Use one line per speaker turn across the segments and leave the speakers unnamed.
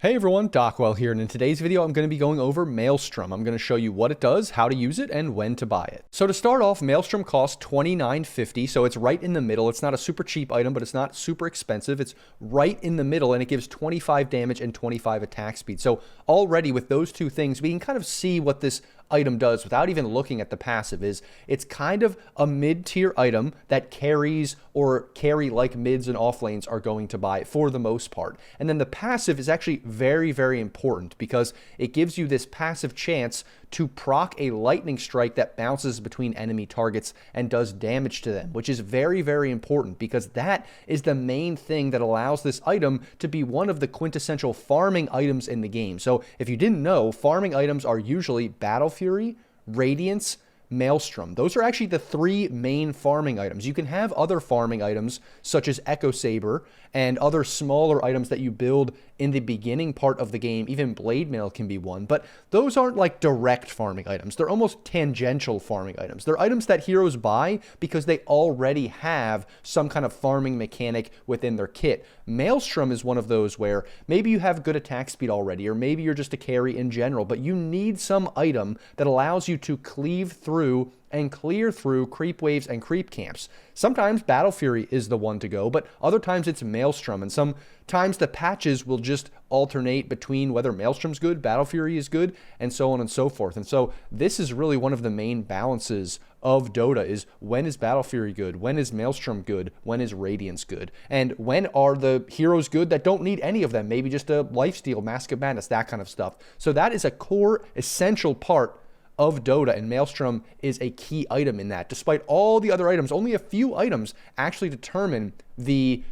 Hey everyone, Dockwell here, and in today's video I'm going to be going over Maelstrom. I'm going to show you what it does, how to use it, and when to buy it. So to start off, Maelstrom costs $29.50, so it's right in the middle. It's not a super cheap item, but it's not super expensive. It's right in the middle, and it gives 25 damage and 25 attack speed. So already with those two things, we can kind of see what this item does without even looking at the passive. It's kind of a mid-tier item that carries or carry-like mids and off lanes are going to buy for the most part. And then the passive is actually very, very important because it gives you this passive chance to proc a lightning strike that bounces between enemy targets and does damage to them, which is very, very important because that is the main thing that allows this item to be one of the quintessential farming items in the game. So if you didn't know, farming items are usually Battle Fury, Radiance, Maelstrom. Those are actually the three main farming items. You can have other farming items such as Echo Saber and other smaller items that you build in the beginning part of the game. Even Blade Mail can be one, but those aren't like direct farming items. They're almost tangential farming items. They're items that heroes buy because they already have some kind of farming mechanic within their kit. Maelstrom is one of those where maybe you have good attack speed already, or maybe you're just a carry in general, but you need some item that allows you to cleave through and clear through creep waves and creep camps. Sometimes Battle Fury is the one to go, but other times it's Maelstrom, and sometimes the patches will just alternate between whether Maelstrom's good, Battle Fury is good, and so on and so forth. And so this is really one of the main balances of Dota is when is Battle Fury good, when is Maelstrom good, when is Radiance good, and when are the heroes good that don't need any of them, maybe just a lifesteal, Mask of Madness, that kind of stuff. So that is a core essential part of Dota, and Maelstrom is a key item in that. Despite all the other items, only a few items actually determine the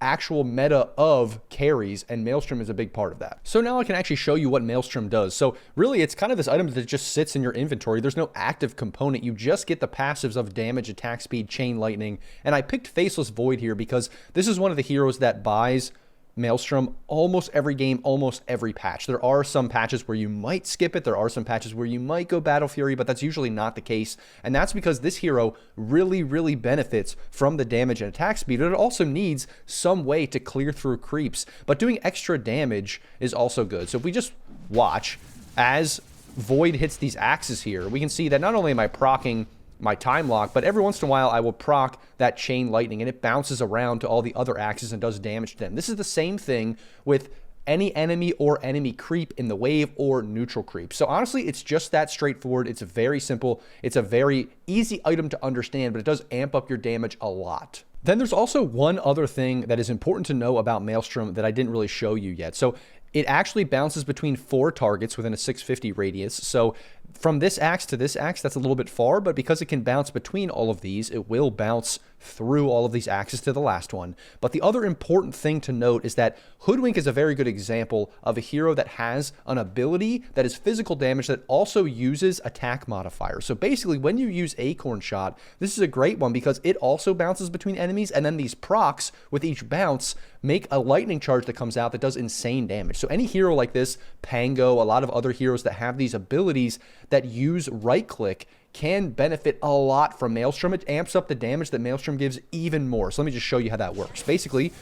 actual meta of carries, and Maelstrom is a big part of that. So now I can actually show you what Maelstrom does. So really, it's kind of this item that just sits in your inventory. There's no active component. You just get the passives of damage, attack speed, chain lightning, and I picked Faceless Void here because this is one of the heroes that buys Maelstrom almost every game, almost every patch. There are some patches where you might skip it. There are some patches where you might go Battle Fury, but that's usually not the case. And that's because this hero really, really benefits from the damage and attack speed, but it also needs some way to clear through creeps. But doing extra damage is also good. So if we just watch as Void hits these axes here, we can see that not only am I proccing my time lock, but every once in a while I will proc that chain lightning and it bounces around to all the other axes and does damage to them. This is the same thing with any enemy or enemy creep in the wave or neutral creep. So honestly, it's just that straightforward. It's very simple. It's a very easy item to understand, but it does amp up your damage a lot. Then there's also one other thing that is important to know about Maelstrom that I didn't really show you yet. So it actually bounces between 4 targets within a 650 radius. So from this axe to this axe, that's a little bit far, but because it can bounce between all of these, it will bounce through all of these axes to the last one. But the other important thing to note is that Hoodwink is a very good example of a hero that has an ability that is physical damage that also uses attack modifiers. So basically, when you use Acorn Shot, this is a great one because it also bounces between enemies, and then these procs with each bounce make a lightning charge that comes out that does insane damage. So any hero like this, Pango, a lot of other heroes that have these abilities that use right click can benefit a lot from Maelstrom. It amps up the damage that Maelstrom gives even more. So let me just show you how that works. Basically,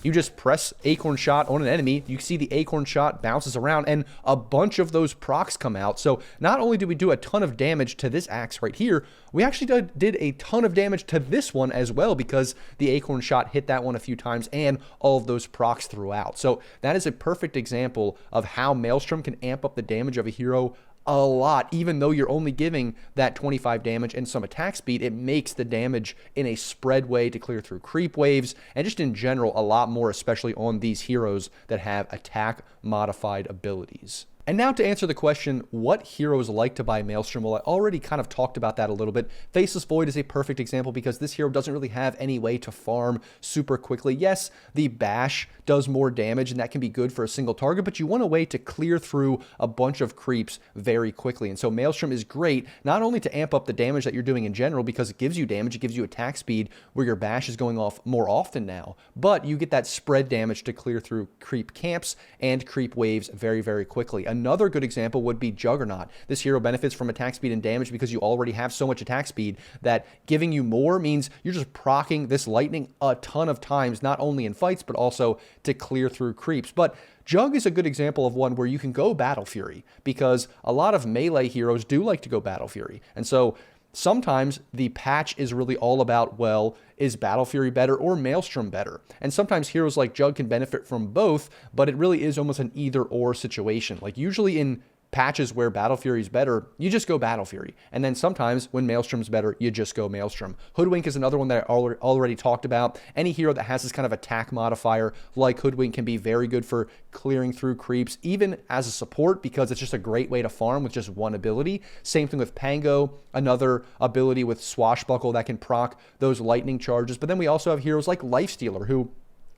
you just press Acorn Shot on an enemy, you see the Acorn Shot bounces around, and a bunch of those procs come out. So not only did we do a ton of damage to this axe right here, we actually did a ton of damage to this one as well because the Acorn Shot hit that one a few times and all of those procs throughout. So that is a perfect example of how Maelstrom can amp up the damage of a hero a lot. Even though you're only giving that 25 damage and some attack speed, it makes the damage in a spread way to clear through creep waves and just in general a lot more, especially on these heroes that have attack modified abilities. And now to answer the question, what heroes like to buy Maelstrom? Well, I already kind of talked about that a little bit. Faceless Void is a perfect example because this hero doesn't really have any way to farm super quickly. Yes, the bash does more damage and that can be good for a single target, but you want a way to clear through a bunch of creeps very quickly. And so Maelstrom is great, not only to amp up the damage that you're doing in general because it gives you damage, it gives you attack speed where your bash is going off more often now, but you get that spread damage to clear through creep camps and creep waves very, very quickly. Another good example would be Juggernaut. This hero benefits from attack speed and damage because you already have so much attack speed that giving you more means you're just proccing this lightning a ton of times, not only in fights, but also to clear through creeps. But Jug is a good example of one where you can go Battle Fury, because a lot of melee heroes do like to go Battle Fury. And so sometimes the patch is really all about, well, is Battle Fury better or Maelstrom better? And sometimes heroes like Jug can benefit from both, but it really is almost an either or situation. Like usually in patches where Battle Fury is better, you just go Battle Fury. And then sometimes when Maelstrom's better, you just go Maelstrom. Hoodwink is another one that I already talked about. Any hero that has this kind of attack modifier like Hoodwink can be very good for clearing through creeps, even as a support, because it's just a great way to farm with just one ability. Same thing with Pango, another ability with Swashbuckle that can proc those lightning charges. But then we also have heroes like Lifestealer, who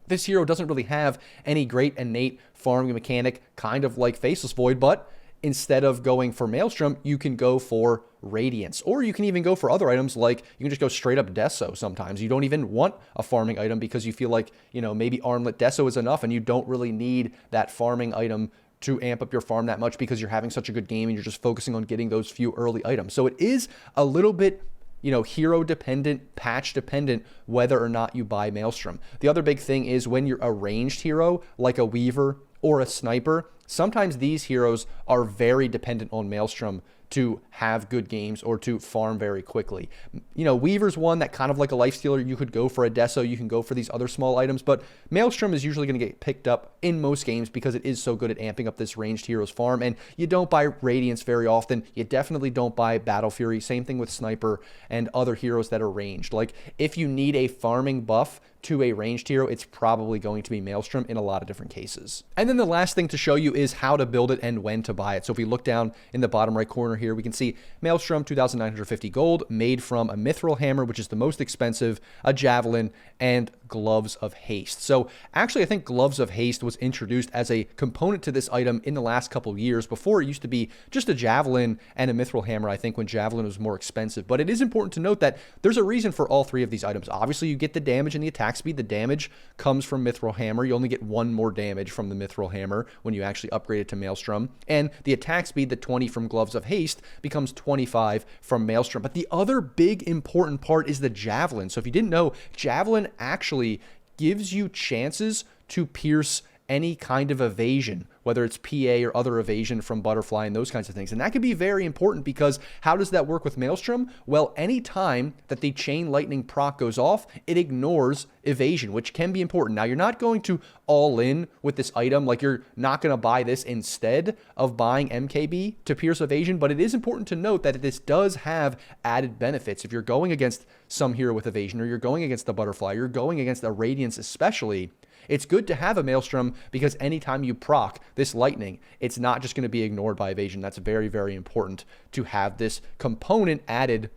this hero doesn't really have any great innate farming mechanic, kind of like Faceless Void, but instead of going for Maelstrom, you can go for Radiance, or you can even go for other items like you can just go straight up Deso sometimes. You don't even want a farming item because you feel like, you know, maybe Armlet Deso is enough and you don't really need that farming item to amp up your farm that much because you're having such a good game and you're just focusing on getting those few early items. So it is a little bit, you know, hero dependent, patch dependent, whether or not you buy Maelstrom. The other big thing is when you're a ranged hero like a Weaver or a Sniper, sometimes these heroes are very dependent on Maelstrom to have good games or to farm very quickly. You know, Weaver's one that kind of like a Lifestealer, you could go for a Deso, you can go for these other small items, but Maelstrom is usually going to get picked up in most games because it is so good at amping up this ranged hero's farm, and you don't buy Radiance very often. You definitely don't buy Battle Fury. Same thing with Sniper and other heroes that are ranged. Like, if you need a farming buff to a ranged hero, it's probably going to be Maelstrom in a lot of different cases. And then the last thing to show you is how to build it and when to buy it. So if we look down in the bottom right corner here, we can see Maelstrom, 2,950 gold, made from a Mithril Hammer, which is the most expensive, a Javelin, and Gloves of Haste. So actually, I think Gloves of Haste was introduced as a component to this item in the last couple of years. Before, it used to be just a Javelin and a Mithril Hammer, I think, when Javelin was more expensive. But it is important to note that there's a reason for all three of these items. Obviously, you get the damage and the attack speed. The damage comes from Mithril Hammer. You only get one more damage from the Mithril Hammer when you actually upgrade it to Maelstrom. And the attack speed, the 20 from Gloves of Haste, becomes 25 from Maelstrom. But the other big important part is the Javelin. So if you didn't know, Javelin actually gives you chances to pierce any kind of evasion, whether it's PA or other evasion from Butterfly and those kinds of things. And that can be very important because how does that work with Maelstrom? Well, any time that the Chain Lightning proc goes off, it ignores evasion, which can be important. Now, you're not going to all in with this item. Like, you're not going to buy this instead of buying MKB to pierce evasion, but it is important to note that this does have added benefits. If you're going against some hero with evasion, or you're going against the Butterfly, you're going against a Radiance especially, it's good to have a Maelstrom because anytime you proc this lightning, it's not just going to be ignored by evasion. That's very, very important to have this component added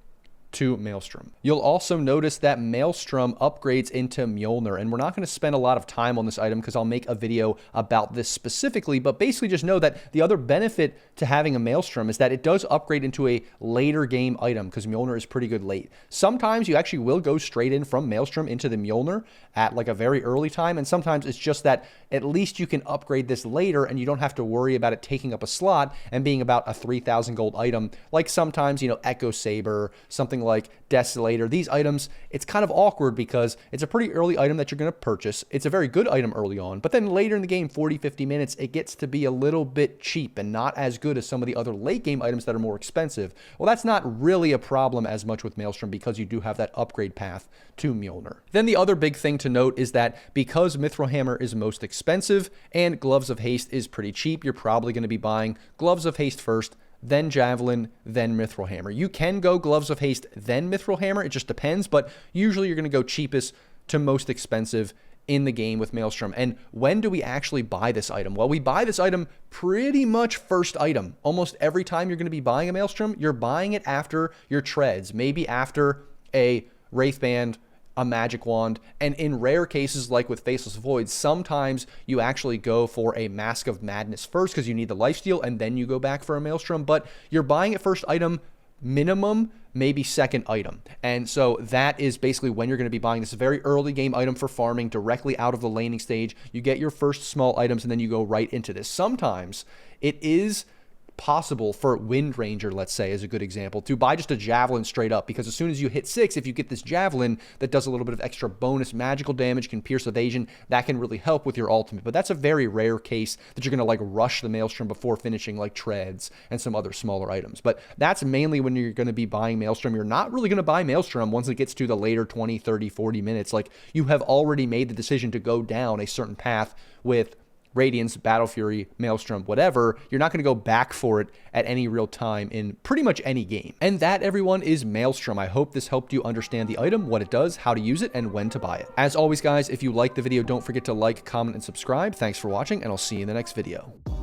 to Maelstrom. You'll also notice that Maelstrom upgrades into Mjolnir, and we're not going to spend a lot of time on this item because I'll make a video about this specifically, but basically just know that the other benefit to having a Maelstrom is that it does upgrade into a later game item because Mjolnir is pretty good late. Sometimes you actually will go straight in from Maelstrom into the Mjolnir at like a very early time, and sometimes it's just that at least you can upgrade this later and you don't have to worry about it taking up a slot and being about a 3,000 gold item. Like sometimes, you know, Echo Saber, something like Desolator, these items, it's kind of awkward because it's a pretty early item that you're going to purchase. It's a very good item early on, but then later in the game, 40, 50 minutes, it gets to be a little bit cheap and not as good as some of the other late game items that are more expensive. Well, that's not really a problem as much with Maelstrom because you do have that upgrade path to Mjolnir. Then the other big thing to note is that because Mithril Hammer is most expensive and Gloves of Haste is pretty cheap, you're probably going to be buying Gloves of Haste first, then Javelin, then Mithril Hammer. You can go Gloves of Haste, then Mithril Hammer. It just depends, but usually you're going to go cheapest to most expensive in the game with Maelstrom. And when do we actually buy this item? Well, we buy this item pretty much first item. Almost every time you're going to be buying a Maelstrom, you're buying it after your treads, maybe after a Wraithband, a magic wand, and in rare cases like with Faceless Void, sometimes you actually go for a Mask of Madness first because you need the lifesteal, and then you go back for a Maelstrom, but you're buying it first item, minimum, maybe second item. And so that is basically when you're going to be buying this very early game item for farming directly out of the laning stage. You get your first small items and then you go right into this. Sometimes it is possible for Wind Ranger, let's say, is a good example, to buy just a Javelin straight up, because as soon as you hit 6, if you get this Javelin that does a little bit of extra bonus magical damage, can pierce evasion, that can really help with your ultimate. But that's a very rare case that you're going to like rush the Maelstrom before finishing like treads and some other smaller items. But that's mainly when you're going to be buying Maelstrom. You're not really going to buy Maelstrom once it gets to the later 20, 30, 40 minutes. Like, you have already made the decision to go down a certain path with Radiance, Battle Fury, Maelstrom, whatever. You're not going to go back for it at any real time in pretty much any game. And that, everyone, is Maelstrom. I hope this helped you understand the item, what it does, how to use it, and when to buy it. As always, guys, if you liked the video, don't forget to like, comment, and subscribe. Thanks for watching, and I'll see you in the next video.